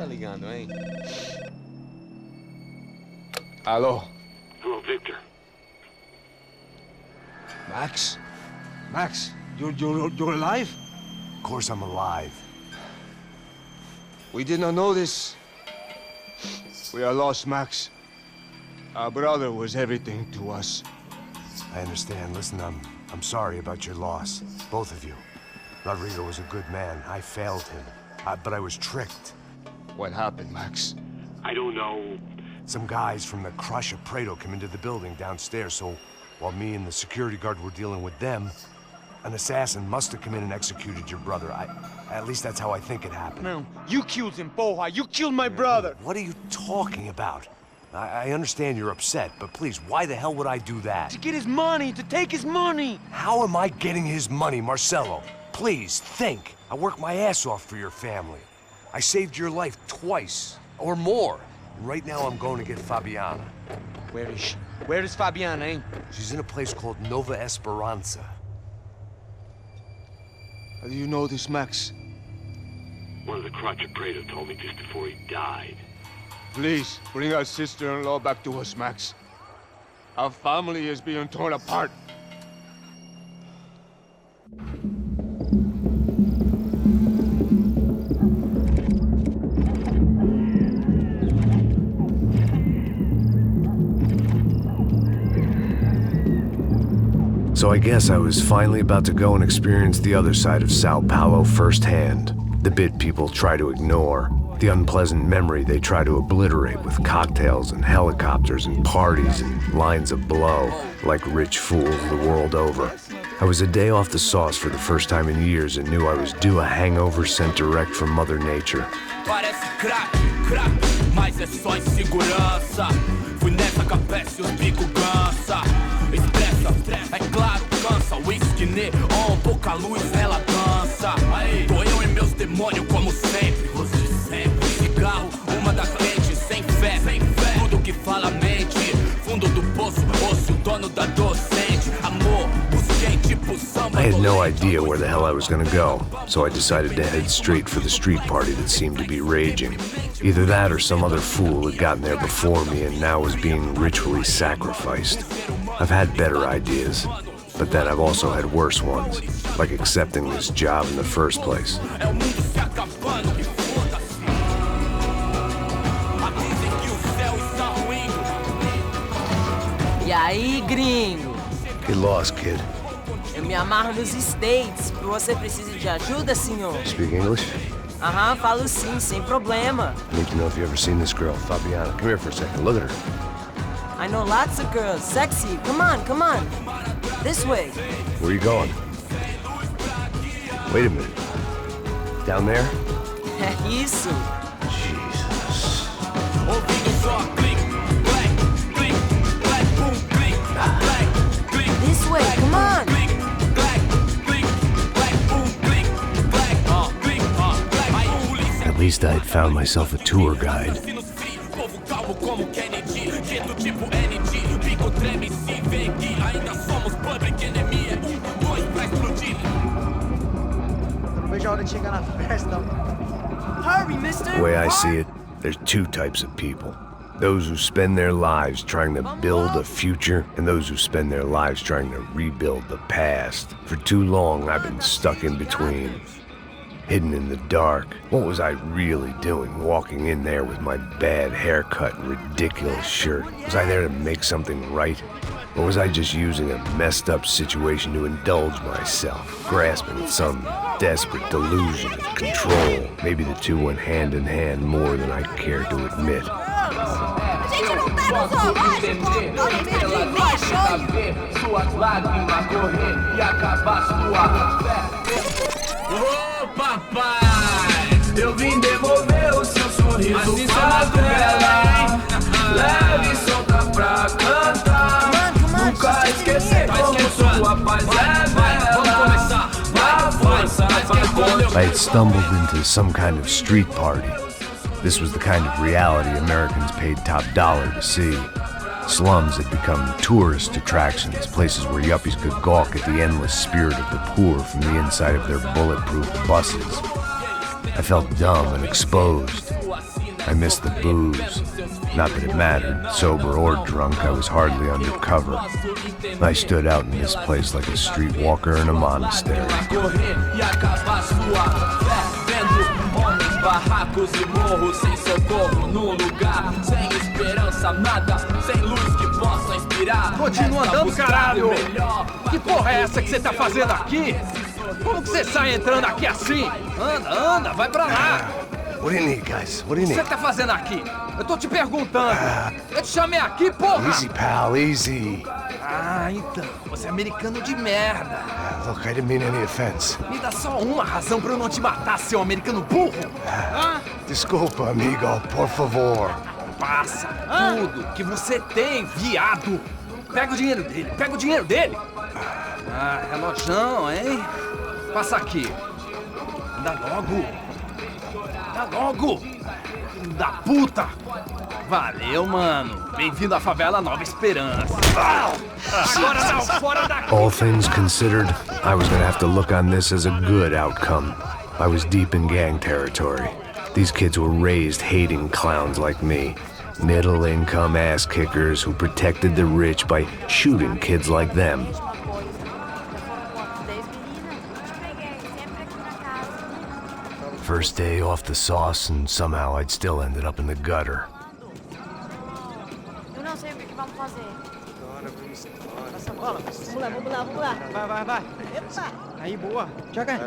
tá ligando, hein? Alô? Hello, Victor. Max? Max, you're alive? Of course I'm alive. We did not know this. We are lost, Max. Our brother was everything to us. I understand. Listen, I'm sorry about your loss. Both of you. Rodrigo was a good man. I failed him. But I was tricked. What happened, Max? I don't know. Some guys from the Crush of Prado came into the building downstairs, so while me and the security guard were dealing with them, an assassin must have come in and executed your brother. At least that's how I think it happened. No, you killed him, porra. You killed my brother. What are you talking about? I understand you're upset, but please, why the hell would I do that? To get his money, to take his money. How am I getting his money, Marcelo? Please, think. I worked my ass off for your family. I saved your life twice, or more. Right now I'm going to get Fabiana. Where is she? Where is Fabiana, eh? She's in a place called Nova Esperança. How do you know this, Max? One of the Crotch of Prado told me just before he died. Please, bring our sister-in-law back to us, Max. Our family is being torn apart. So I guess I was finally about to go and experience the other side of Sao Paulo firsthand. The bit people try to ignore. The unpleasant memory they try to obliterate with cocktails and helicopters and parties and lines of blow, like rich fools the world over. I was a day off the sauce for the first time in years and knew I was due a hangover sent direct from Mother Nature. Parece crack, mas é só insegurança. Fui nessa capeste, os bico cansa. Expressa, é claro, cansa. Whisky, neon, pouca luz, ela dança. Tô eu e meus demônios como sempre. Rosto sempre, cigarro, uma das lentes. Sem fé, tudo que fala mente. Fundo do poço, osso, dono da docente. Amor, busquei tipo samba. I had no idea where the hell I was gonna go, so I decided to head straight for the street party that seemed to be raging. Either that or some other fool had gotten there before me and now was being ritually sacrificed. I've had better ideas, but then I've also had worse ones, like accepting this job in the first place. E aí, gringo? Get lost, kid. Eu me amarro nos States. Você precisa de ajuda, senhor? Speak English? Aham, falo sim, sem problema. I need to know if you've ever seen this girl, Fabiana. Come here for a second. Look at her. I know lots of girls. Sexy. Come on, come on. This way. Where are you going? Wait a minute. Down there? É isso. Jesus. This way, come on. At least I'd found myself a tour guide. Hurry, mister. The way I see it, there's two types of people. Those who spend their lives trying to build a future, and those who spend their lives trying to rebuild the past. For too long, I've been stuck in between. Hidden in the dark. What was I really doing, walking in there with my bad haircut and ridiculous shirt? Was I there to make something right? Or was I just using a messed up situation to indulge myself, grasping at some desperate delusion of control? Maybe the two went hand in hand more than I cared to admit. Ô papai, eu vim devolver o seu sorriso favela. Leve e solta pra cantar. Nunca esquecer como sua paz é bela. Na força, I had stumbled into some kind of street party. This was the kind of reality Americans paid top dollar to see. Slums had become tourist attractions, places where yuppies could gawk at the endless spirit of the poor from the inside of their bulletproof buses. I felt dumb and exposed. I missed the booze. Not that it mattered. Sober or drunk, I was hardly undercover. I stood out in this place like a streetwalker in a monastery. Barracos e morros sem socorro num lugar sem esperança, nada, sem luz que possa inspirar. Continua andando, caralho! Que porra é essa que você tá fazendo aqui? Como que você sai entrando aqui assim? Anda, vai pra lá! What do you need, guys? What do you O que need? você tá fazendo aqui? Eu tô te perguntando. Eu te chamei aqui, porra! Easy, pal, easy. Ah, então, você é americano de merda. Look, I didn't mean any offense. Me dá só uma razão pra eu não te matar, seu americano burro. Desculpa, amigo, por favor. Passa tudo que você tem, viado. Pega o dinheiro dele, Ah, relojão, hein? Passa aqui. Dá logo. Filho da puta. Valeu, mano. Bem-vindo à Favela Nova Esperança. Agora não, fora daqui. All things considered, I was gonna have to look on this as a good outcome. I was deep in gang territory. These kids were raised hating clowns like me. Middle-income ass-kickers who protected the rich by shooting kids like them. First day off the sauce, and somehow I'd still ended up in the gutter. Eu não sei o que vamos fazer. Vamos lá. Vai. Epa! Aí, boa. Joga.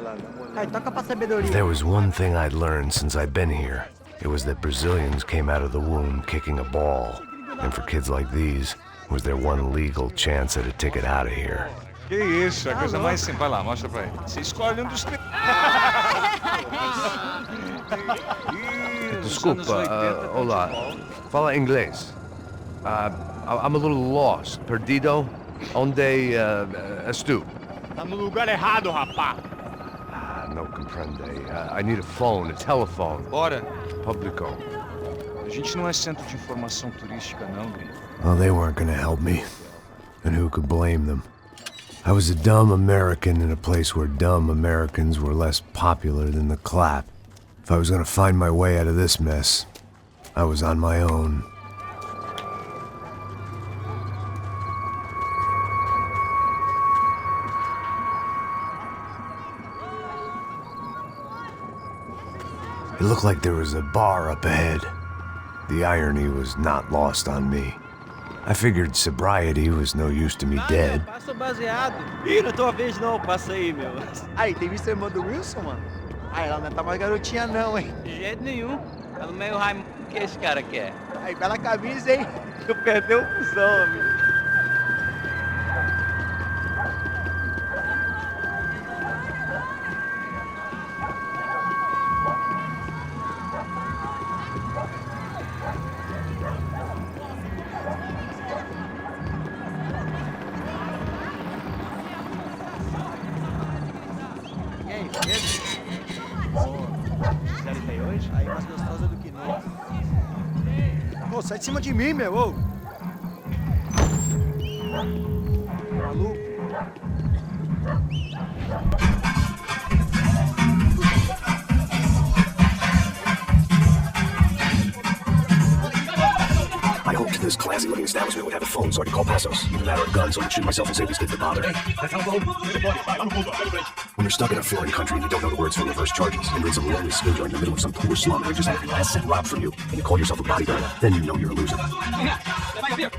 Aí, toca pra sabedoria. If there was one thing I'd learned since I'd been here, it was that Brazilians came out of the womb kicking a ball. And for kids like these, was their one legal chance at a ticket out of here. Que isso, a coisa mais simples. Vai lá, mostra pra ele. Você escolhe um dos três. Desculpa, olá. Fala inglês. I'm a little lost. Perdido? Onde estou? Tá no lugar errado, rapá. No comprende. I need a phone, a telephone. Bora. Publico. A gente não é centro de informação turística, não, Gringo. Well, they weren't gonna help me. And who could blame them? I was a dumb American in a place where dumb Americans were less popular than the clap. If I was gonna find my way out of this mess, I was on my own. It looked like there was a bar up ahead. The irony was not lost on me. I figured sobriety was no use to me dead. Passo baseado. Ih, não é tua vez não, passa aí, meu. Aí, tem visto a irmã do Wilson, mano? Aí, ela não tá mais garotinha não, hein? De jeito nenhum. Ela meio Raimundo. O que esse cara quer? Aí, bela camisa, hein? Tu perdeu o fusão, amigo. E aí, beleza? Sério que aí hoje? Aí, mais gostosa do que nós. Ô, sai de cima de mim, meu, ô! Maluco? I hoped this classy-looking establishment would have a phone so I could call Passos. Either that or a gun so I could shoot myself and save these kids the bother. When you're stuck in a foreign country and you don't know the words for reverse charges, and you're in some lonely skill joint in the middle of some poor slum and they just have your last cent robbed from you, and you call yourself a bodyguard, then you know you're a loser. Why do you?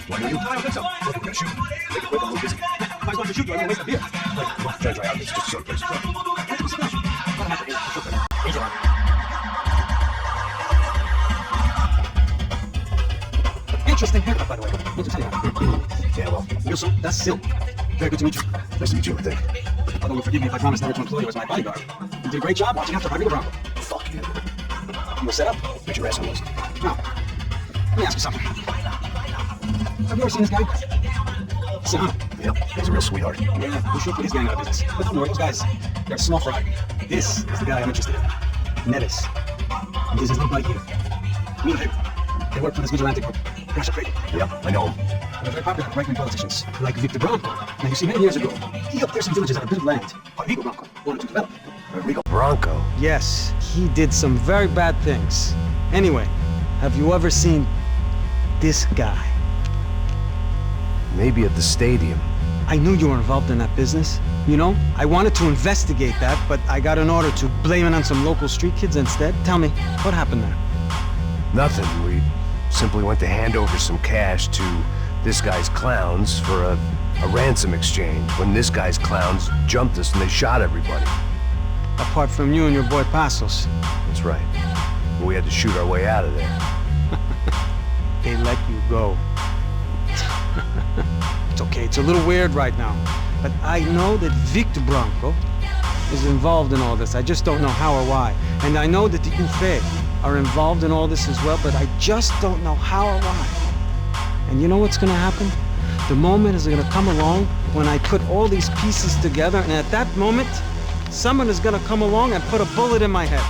I don't think so. Look, we're gonna shoot. Take a quick, I'm a little busy. If I was going to shoot you, I don't waste a beer. Like, come on, try to dry out. It's just a short place. Angel on. Interesting haircut, by the way. Interesting. Yeah, well, Wilson, that's silly. Very good to meet you. nice to meet you, I think. Although you'll forgive me if I promise never to employ you as my bodyguard. You did a great job watching after Gringo. Fuck you. You were set up. Bet your ass I was. Now, let me ask you something. Have you ever seen this guy? Serrano. Yep, he's a real sweetheart. Yeah, we should put his gang out of business. But don't worry, those guys, they're a small fry. This is the guy I'm interested in. Neves. This is his little buddy here. Me and him. They work for this vigilante group. Russia Creek. Yep, I know him. They're very popular with right-wing politicians, like Victor Bronco. Now, you see, many years ago, he helped clear some villages out of good land. Rico Bronco wanted to develop. Rico Bronco. Yes, he did some very bad things. Anyway, have you ever seen this guy? Maybe at the stadium. I knew you were involved in that business. You know, I wanted to investigate that, but I got an order to blame it on some local street kids instead. Tell me, what happened there? Nothing. We simply went to hand over some cash to this guy's clowns for a ransom exchange when this guy's clowns jumped us and they shot everybody. Apart from you and your boy Passos. That's right. We had to shoot our way out of there. They let you go. It's okay, it's a little weird right now. But I know that Victor Branco is involved in all this. I just don't know how or why. And I know that the UFE are involved in all this as well, but I just don't know how or why. And you know what's gonna happen? The moment is gonna come along when I put all these pieces together, and at that moment, someone is gonna come along and put a bullet in my head.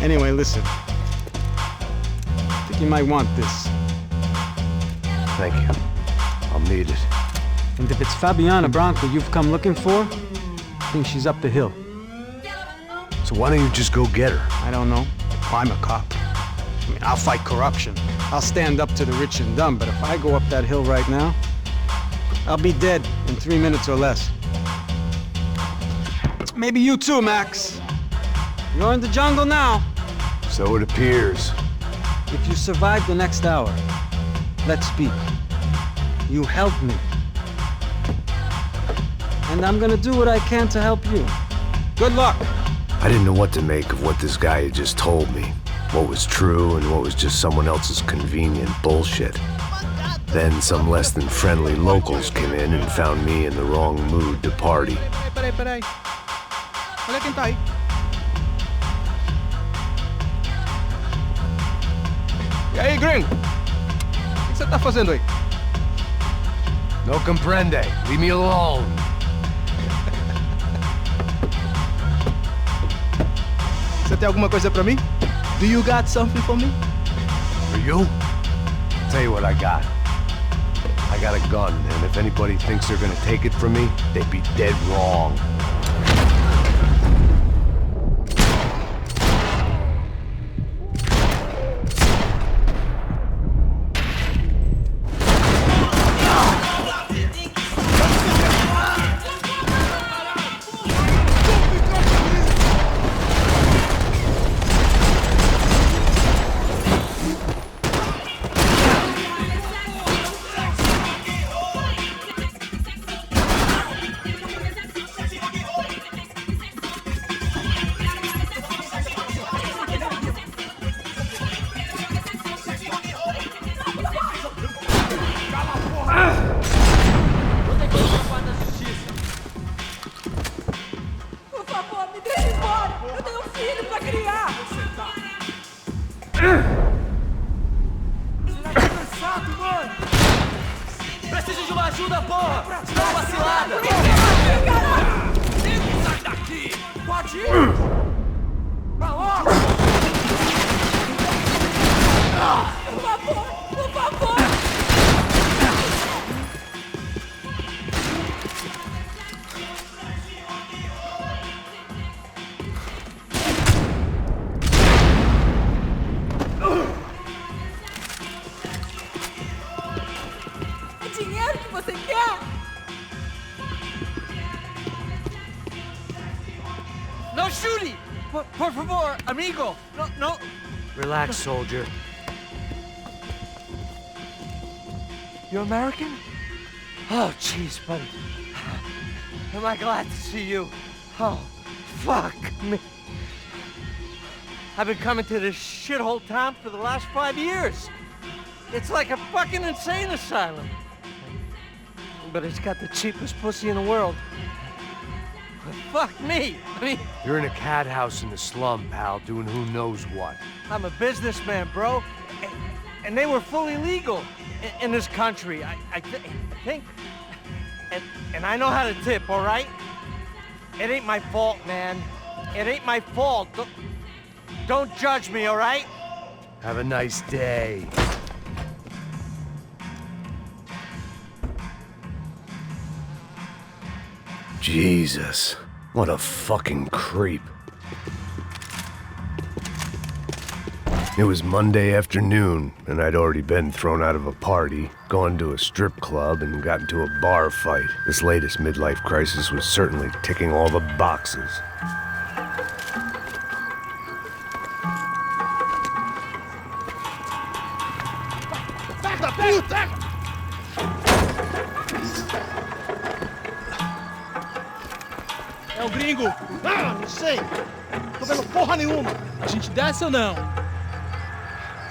Anyway, listen. I think you might want this. Thank you. I'll need it. And if it's Fabiana Branco you've come looking for, I think she's up the hill. So why don't you just go get her? I don't know. I'm a cop. I mean, I'll fight corruption. I'll stand up to the rich and dumb, but if I go up that hill right now, I'll be dead in 3 minutes or less. Maybe you too, Max. You're in the jungle now. So it appears. If you survive the next hour, let's speak. You help me. And I'm gonna do what I can to help you. Good luck. I didn't know what to make of what this guy had just told me. What was true and what was just someone else's convenient bullshit. Then some less than friendly locals came in and found me in the wrong mood to party. Peraí. Olha quem tá aí. E aí, Gringo? O que você tá fazendo aí? No comprende. Leave me alone. Você tem alguma coisa pra mim? Do you got something for me? For you? Tell you what I got. I got a gun, and if anybody thinks they're gonna take it from me, they'd be dead wrong. Preciso de uma ajuda, porra! Dá uma vacilada! Sai daqui! Pode ir! Pra logo! Por favor! Por favor! Dinheiro que você quer? No shooting! Por favor, amigo! No. Relax, soldier. You American? Oh, jeez, buddy. Am I glad to see you? Oh, fuck me. I've been coming to this shithole town for the last 5 years. It's like a fucking insane asylum. But it's got the cheapest pussy in the world. Fuck me. I mean, You're in a cat house in the slum, pal, doing who knows what. I'm a businessman, bro. And they were fully legal in this country. I think. And I know how to tip, all right? It ain't my fault, man. It ain't my fault. Don't judge me, all right? Have a nice day. Jesus, what a fucking creep. It was Monday afternoon, and I'd already been thrown out of a party, gone to a strip club, and got into a bar fight. This latest midlife crisis was certainly ticking all the boxes. É o Gringo! Ah, não sei! Tô vendo porra nenhuma! A gente desce ou não?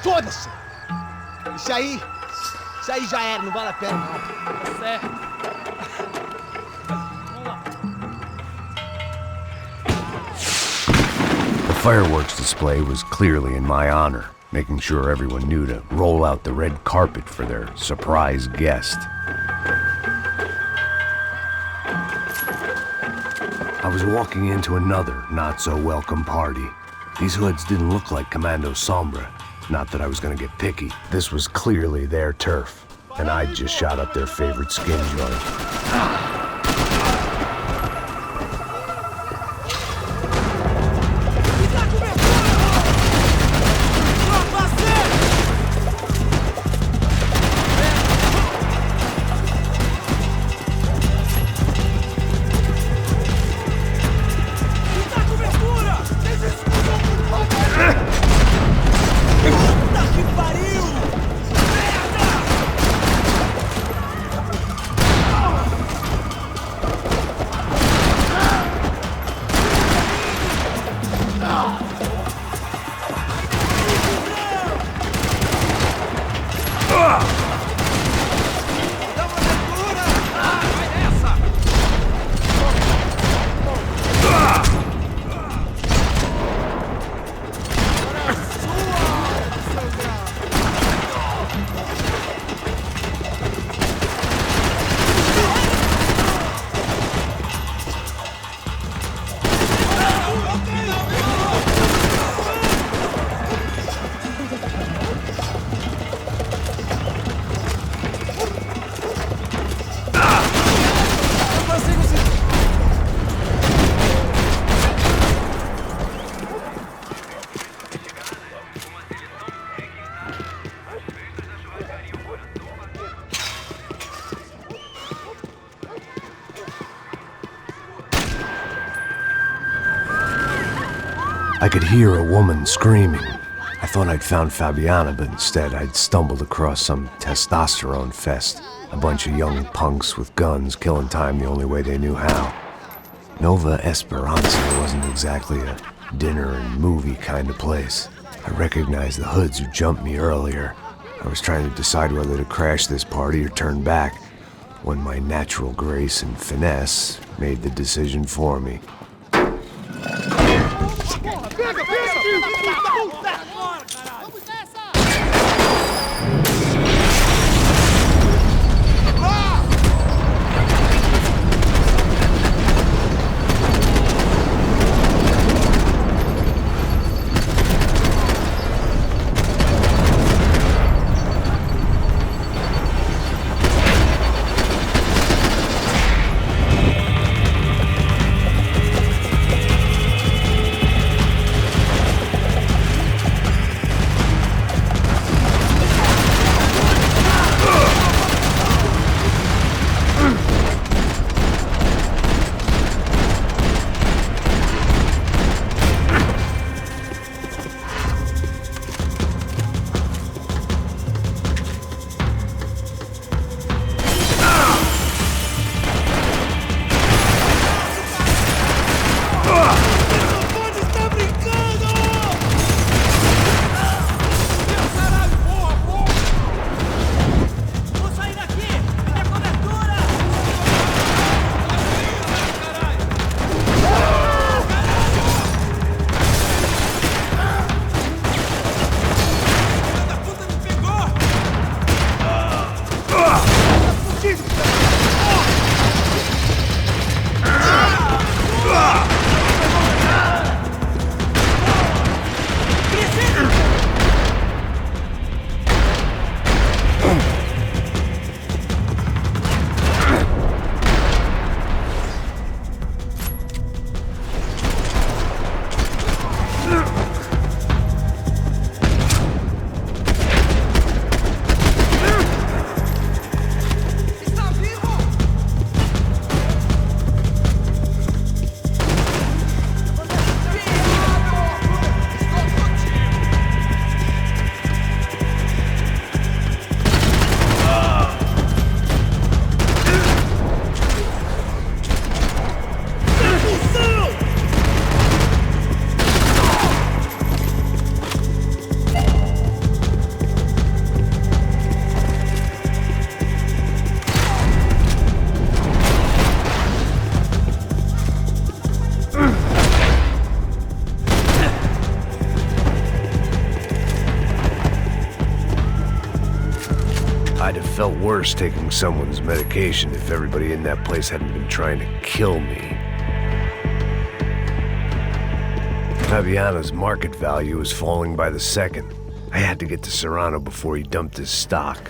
Foda-se! Isso aí já era, não vale a pena não. Tá certo. Vamos lá. The fireworks display was clearly in my honor, making sure everyone knew to roll out the red carpet for their surprise guest. I was walking into another not-so-welcome party. These hoods didn't look like Commando Sombra. Not that I was gonna get picky. This was clearly their turf, and I'd just shot up their favorite skin joint. I could hear a woman screaming. I thought I'd found Fabiana, but instead I'd stumbled across some testosterone fest. A bunch of young punks with guns killing time the only way they knew how. Nova Esperança wasn't exactly a dinner and movie kind of place. I recognized the hoods who jumped me earlier. I was trying to decide whether to crash this party or turn back, when my natural grace and finesse made the decision for me. felt worse taking someone's medication if everybody in that place hadn't been trying to kill me. Fabiana's market value was falling by the second. I had to get to Serrano before he dumped his stock.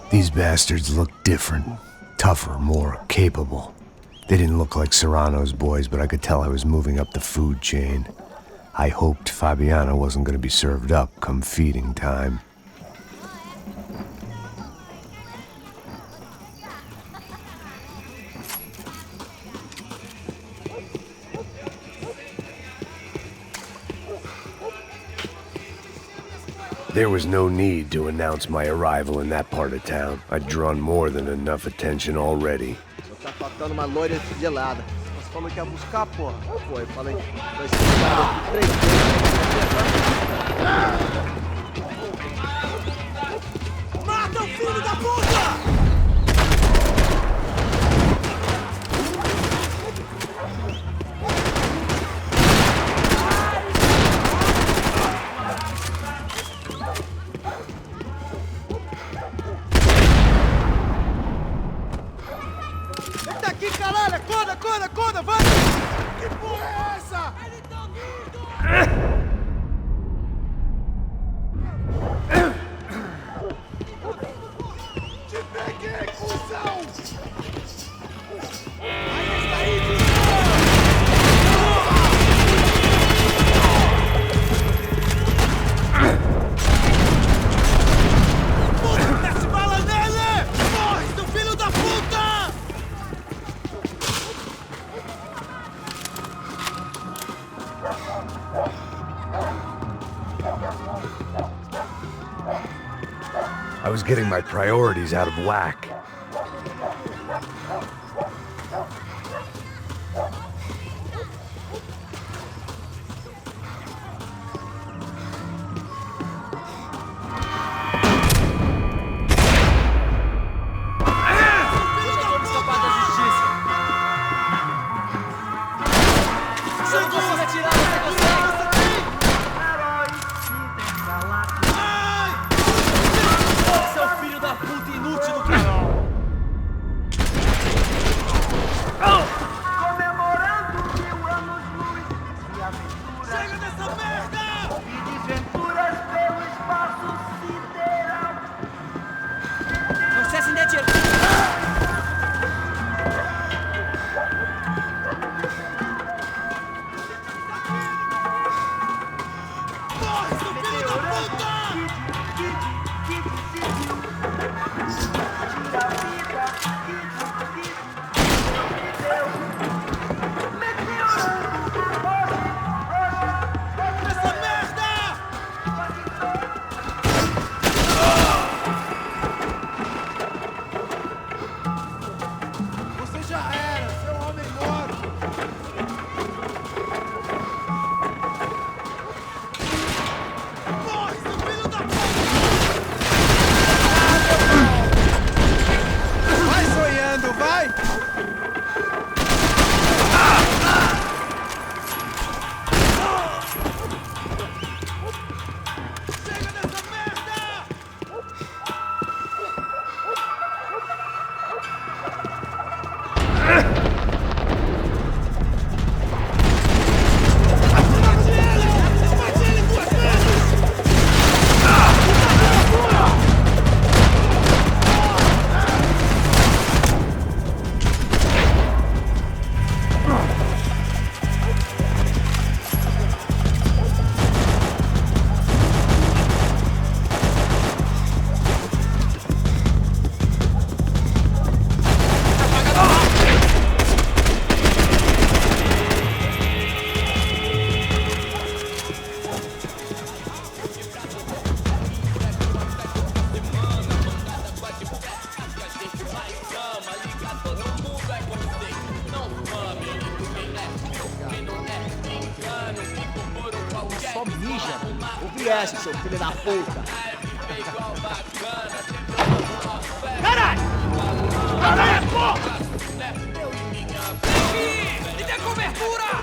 These bastards looked different, tougher, more capable. They didn't look like Serrano's boys, but I could tell I was moving up the food chain. I hoped Fabiana wasn't going to be served up come feeding time. There was no need to announce my arrival in that part of town. I'd drawn more than enough attention already. Só tá faltando uma loira gelada. Você falou que ia buscar, porra. Pô, eu falei, vai ser aqui 3 vezes. Mata o filho da puta! Acorda, vai! Que porra é essa? Eles estão vindo! Te peguei, cuzão! Aí está aí, puta, desce bala nele! Morre, seu filho da puta! I was getting my priorities out of whack. esquece, seu filho da puta. Caralho! Caralho, porra! Me dê cobertura!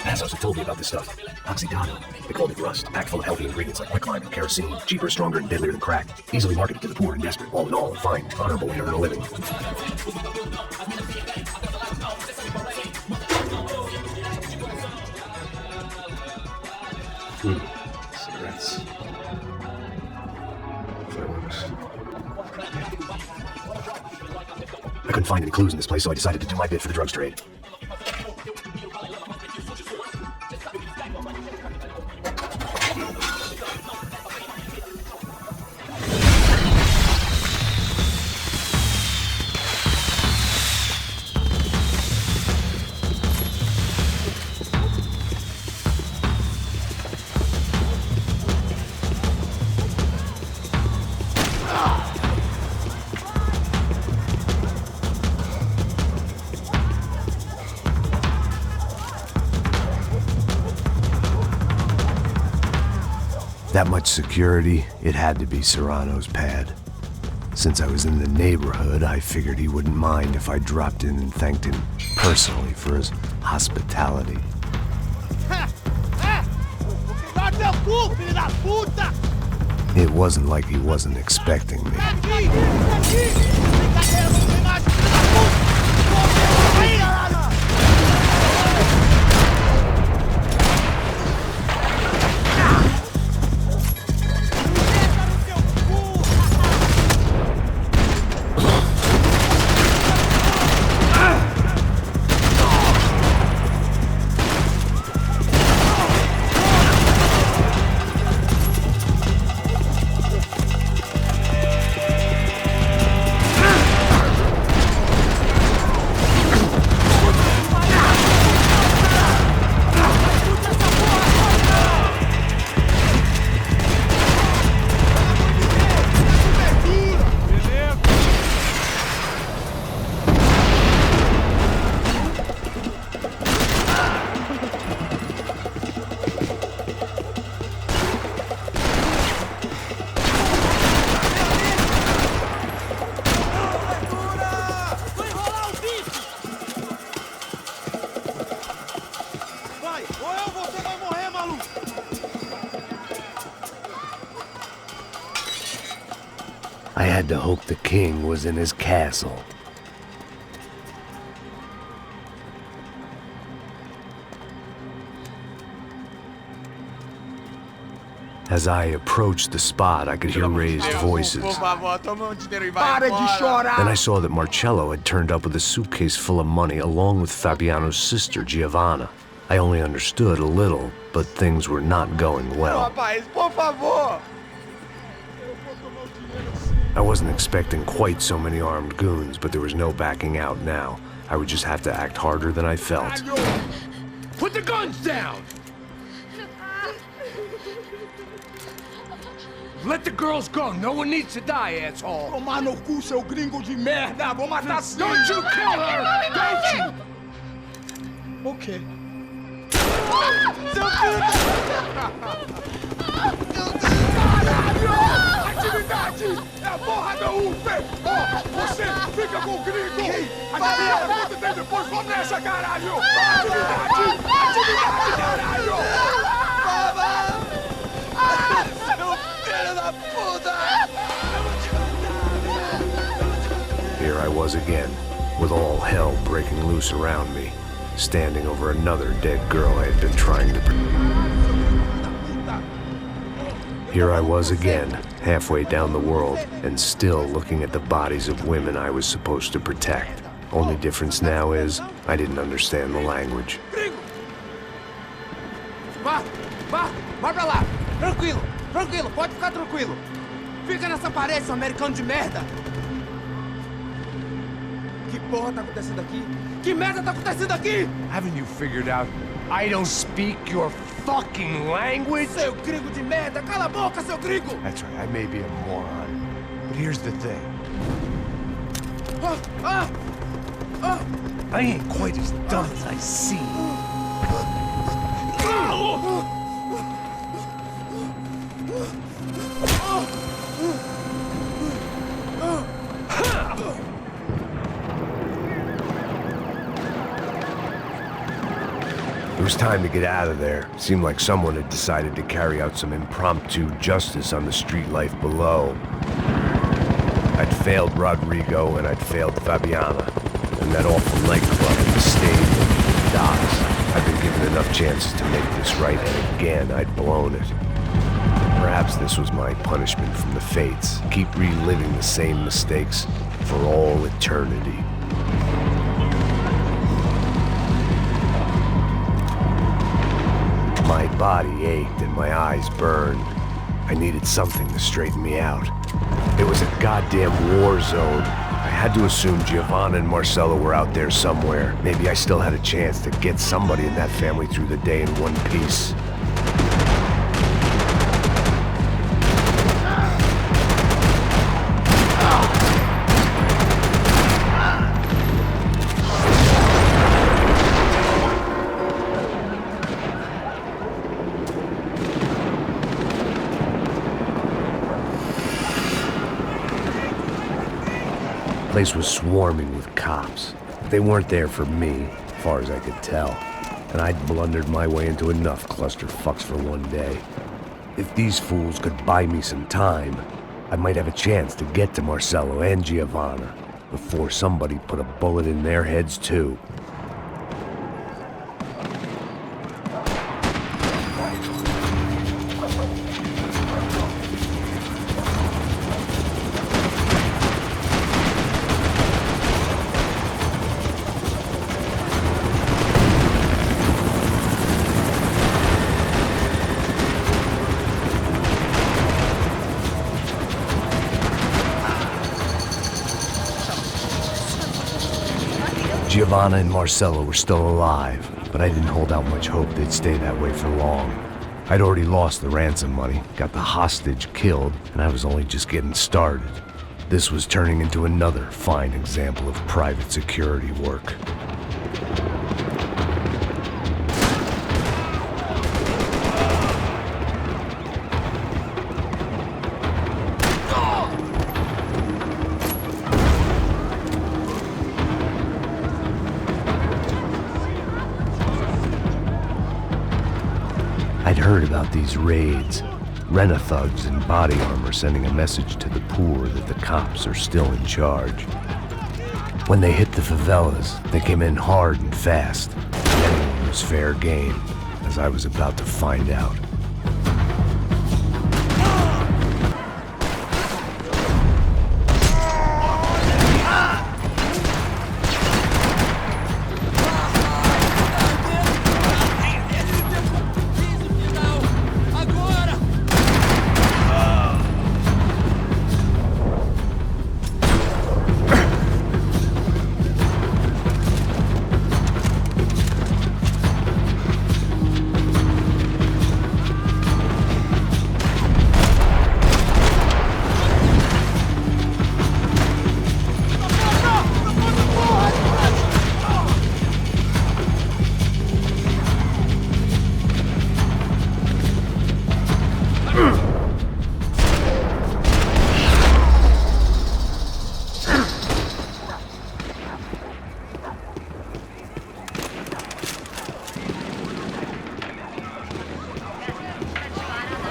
Assholes have told me about this stuff. Oxydano. They called it rust, packed full of healthy ingredients like quicklime and kerosene. Cheaper, stronger, and deadlier than crack. Easily marketed to the poor and desperate. All in all, a fine, honorable way to earn a living. Cigarettes. Fireworks. I couldn't find any clues in this place, so I decided to do my bit for the drugs trade. That much security, it had to be Serrano's pad. Since I was in the neighborhood, I figured he wouldn't mind if I dropped in and thanked him personally for his hospitality. It wasn't like he wasn't expecting me. I had to hope the king was in his castle. As I approached the spot, I could hear raised voices. Then I saw that Marcello had turned up with a suitcase full of money along with Fabiano's sister, Giovanna. I only understood a little, but things were not going well. I wasn't expecting quite so many armed goons, but there was no backing out now. I would just have to act harder than I felt. Put the guns down! Let the girls go. No one needs to die, asshole. Tomar no cu, seu gringo de merda. Vou matar sim. Don't you kill her! Don't you! Okay. Seu filho Caralho! Atividade! É a porra da UP! Ó, você fica com o gringo! Atividade acontece depois, vamos nessa, caralho! Atividade! Atividade, caralho! Here I was again, with all hell breaking loose around me, standing over another dead girl I had been trying to... Here I was again, halfway down the world, and still looking at the bodies of women I was supposed to protect. Only difference now is, I didn't understand the language. Vá pra lá! Tranquilo, pode ficar tranquilo. Fica nessa parede, seu americano de merda! Que porra tá acontecendo aqui? Que merda tá acontecendo aqui? Haven't you figured out I don't speak your fucking language? Seu gringo de merda! Cala a boca, seu gringo! That's right, I may be a moron. But here's the thing. I ain't quite as dumb as I seem. It was time to get out of there. Seemed like someone had decided to carry out some impromptu justice on the street life below. I'd failed Rodrigo and I'd failed Fabiana. And that awful nightclub and the stable, the docks. I'd been given enough chances to make this right, and again, I'd blown it. Perhaps this was my punishment from the fates. Keep reliving the same mistakes for all eternity. My body ached and my eyes burned. I needed something to straighten me out. It was a goddamn war zone. I had to assume Giovanna and Marcello were out there somewhere. Maybe I still had a chance to get somebody in that family through the day in one piece. The place was swarming with cops. They weren't there for me, as far as I could tell. And I'd blundered my way into enough clusterfucks for one day. If these fools could buy me some time, I might have a chance to get to Marcello and Giovanna before somebody put a bullet in their heads too. Giovanna and Marcello were still alive, but I didn't hold out much hope they'd stay that way for long. I'd already lost the ransom money, got the hostage killed, and I was only just getting started. This was turning into another fine example of private security work. I'd heard about these raids. Rent-a-thugs in body armor sending a message to the poor that the cops are still in charge. When they hit the favelas, they came in hard and fast. Anyone was fair game, as I was about to find out.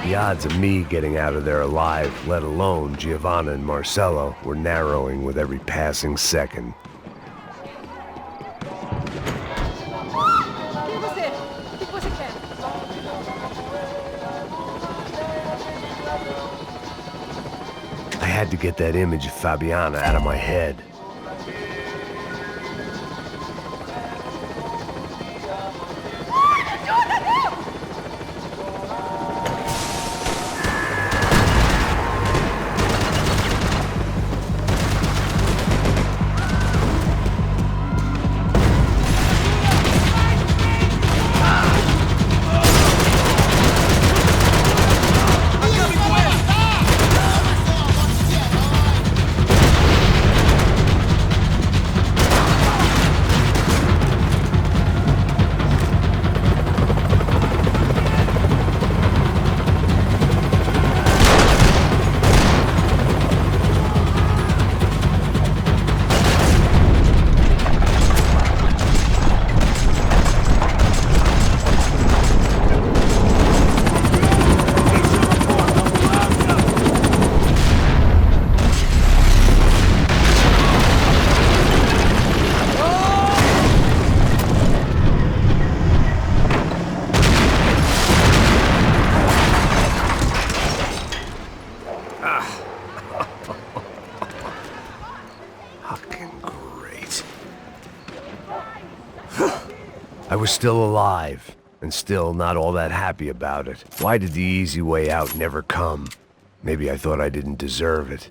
The odds of me getting out of there alive, let alone Giovanna and Marcello, were narrowing with every passing second. I had to get that image of Fabiana out of my head. I was still alive, and still not all that happy about it. Why did the easy way out never come? Maybe I thought I didn't deserve it.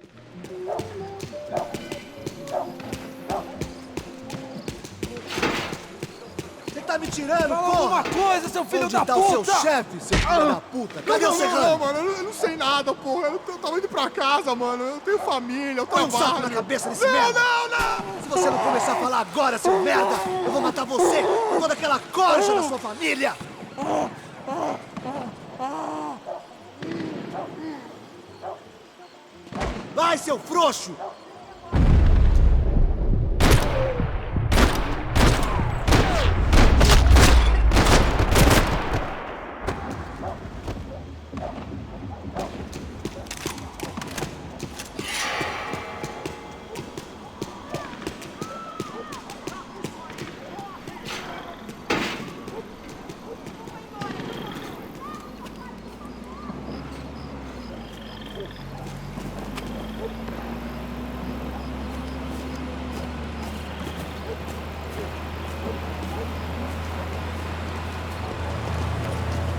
Você tá me tirando, Fala porra? alguma coisa, seu filho Onde da tá puta! o seu chefe, seu filho da puta? Cadê o Serrano? Não, mano, eu não sei nada, porra. Eu tava indo pra casa, mano. Eu tenho família, eu Põe um trabalho. saco na cabeça desse merda! Não! Se você não começar a falar agora, seu merda, eu vou matar você e toda aquela corja da sua família! Vai, seu frouxo!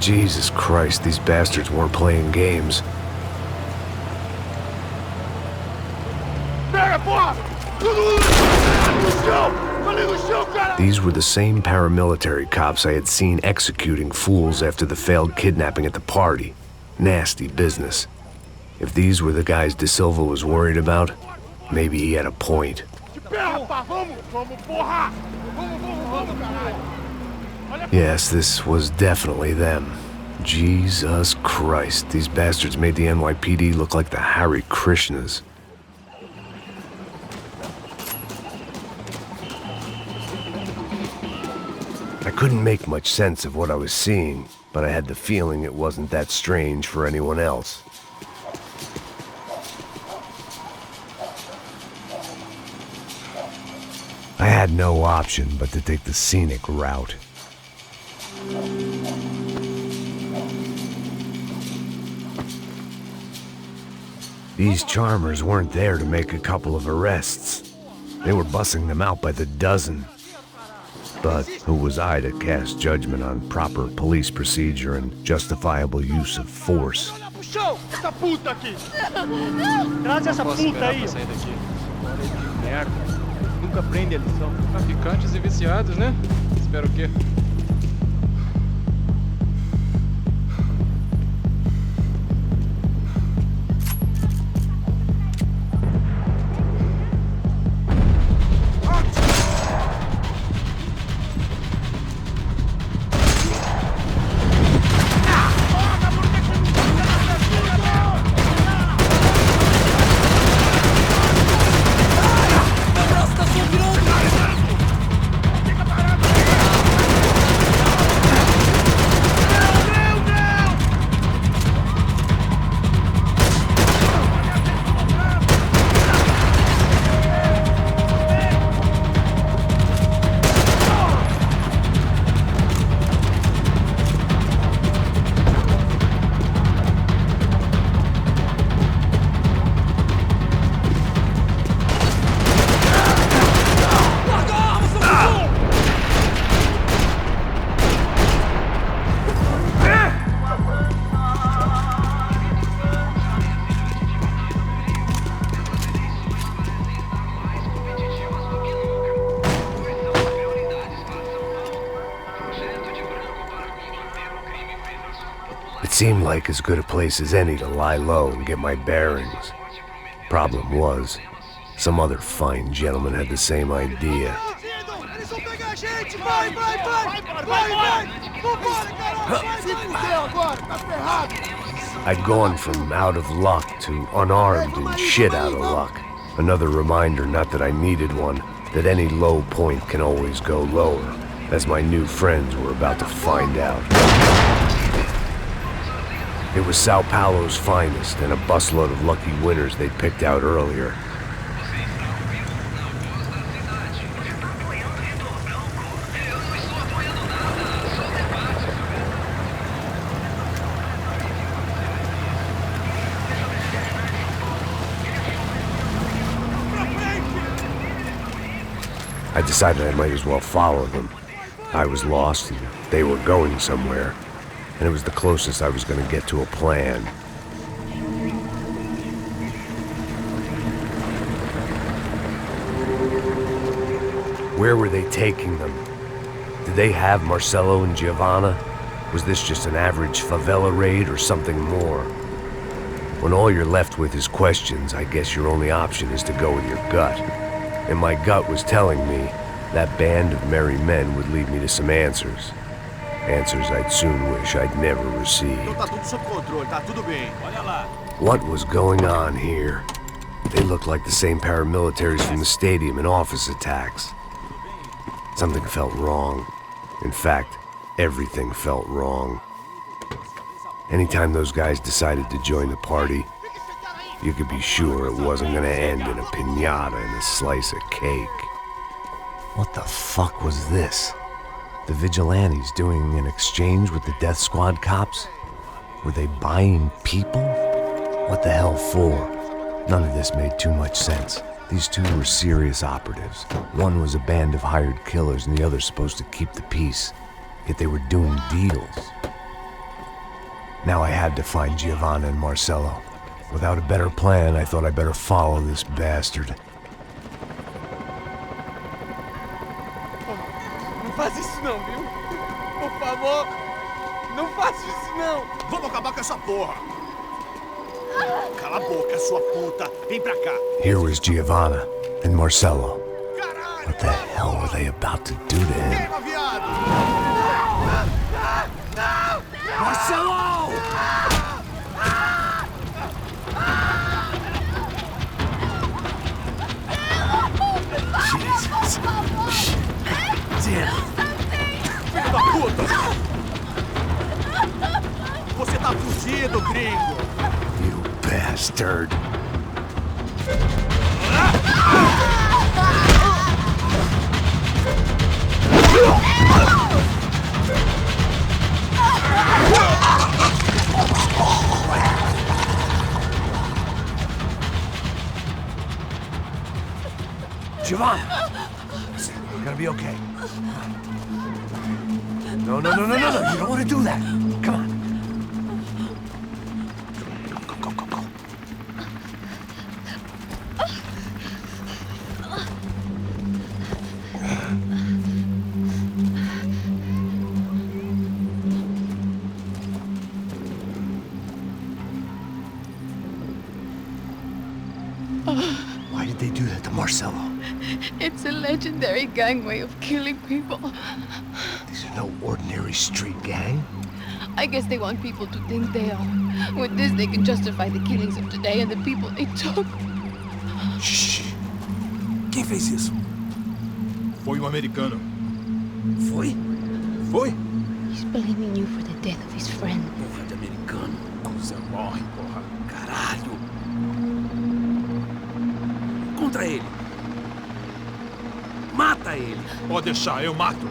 Jesus Christ, these bastards weren't playing games. These were the same paramilitary cops I had seen executing fools after the failed kidnapping at the party. Nasty business. If these were the guys De Silva was worried about, maybe he had a point. Yes, this was definitely them. Jesus Christ, these bastards made the NYPD look like the Hare Krishnas. I couldn't make much sense of what I was seeing, but I had the feeling it wasn't that strange for anyone else. I had no option but to take the scenic route. These charmers weren't there to make a couple of arrests. They were bussing them out by the dozen. But who was I to cast judgment on proper police procedure and justifiable use of force? Traz essa puta aí! Merda. Nunca aprende a lição. Traficantes e viciados, né? Espero o quê? Seemed like as good a place as any to lie low and get my bearings. Problem was, some other fine gentleman had the same idea. I'd gone from out of luck to unarmed and shit out of luck. Another reminder, not that I needed one, that any low point can always go lower, as my new friends were about to find out. It was Sao Paulo's finest and a busload of lucky winners they'd picked out earlier. I decided I might as well follow them. I was lost, and they were going somewhere, and it was the closest I was going to get to a plan. Where were they taking them? Did they have Marcelo and Giovanna? Was this just an average favela raid or something more? When all you're left with is questions, I guess your only option is to go with your gut. And my gut was telling me that band of merry men would lead me to some answers. Answers I'd soon wish I'd never received. What was going on here? They looked like the same paramilitaries from the stadium in office attacks. Something felt wrong. In fact, everything felt wrong. Anytime those guys decided to join the party, you could be sure it wasn't gonna end in a piñata and a slice of cake. What the fuck was this? The vigilantes doing an exchange with the death squad cops? Were they buying people? What the hell for? None of this made too much sense. These two were serious operatives. One was a band of hired killers and the other supposed to keep the peace. Yet they were doing deals. Now I had to find Giovanna and Marcelo. Without a better plan, I thought I better follow this bastard. Não faz isso não, viu? Por favor, não faça isso não. Vamos acabar com essa porra. Cala a boca, sua puta. Vem pra cá. Here was Giovanna and Marcelo. What the hell were they about to do to him? Marcelo! Jesus. Damn. Filho da puta! Você tá fugido, gringo! You bastard. Giovanna! Listen, you're gonna be okay. No. You don't want to do that. Come on. Go. Why did they do that to Marcelo? It's a legendary gang way of killing people. These are no ordinary street gang. I guess they want people to think they are. With this, they can justify the killings of today and the people they took. Shh. Quem fez isso? Foi um americano. Foi? He's blaming you for the death of his friend. Porra de americano. Você morre, porra. Caralho. Contra ele. Mata ele. Pode deixar, eu mato.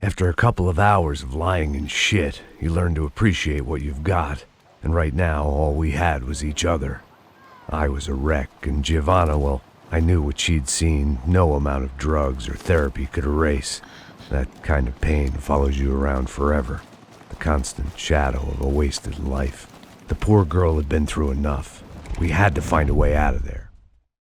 After a couple of hours of lying in shit, you learn to appreciate what you've got. And right now, all we had was each other. I was a wreck, and Giovanna, well, I knew what she'd seen no amount of drugs or therapy could erase. That kind of pain follows you around forever. The constant shadow of a wasted life. The poor girl had been through enough. We had to find a way out of there.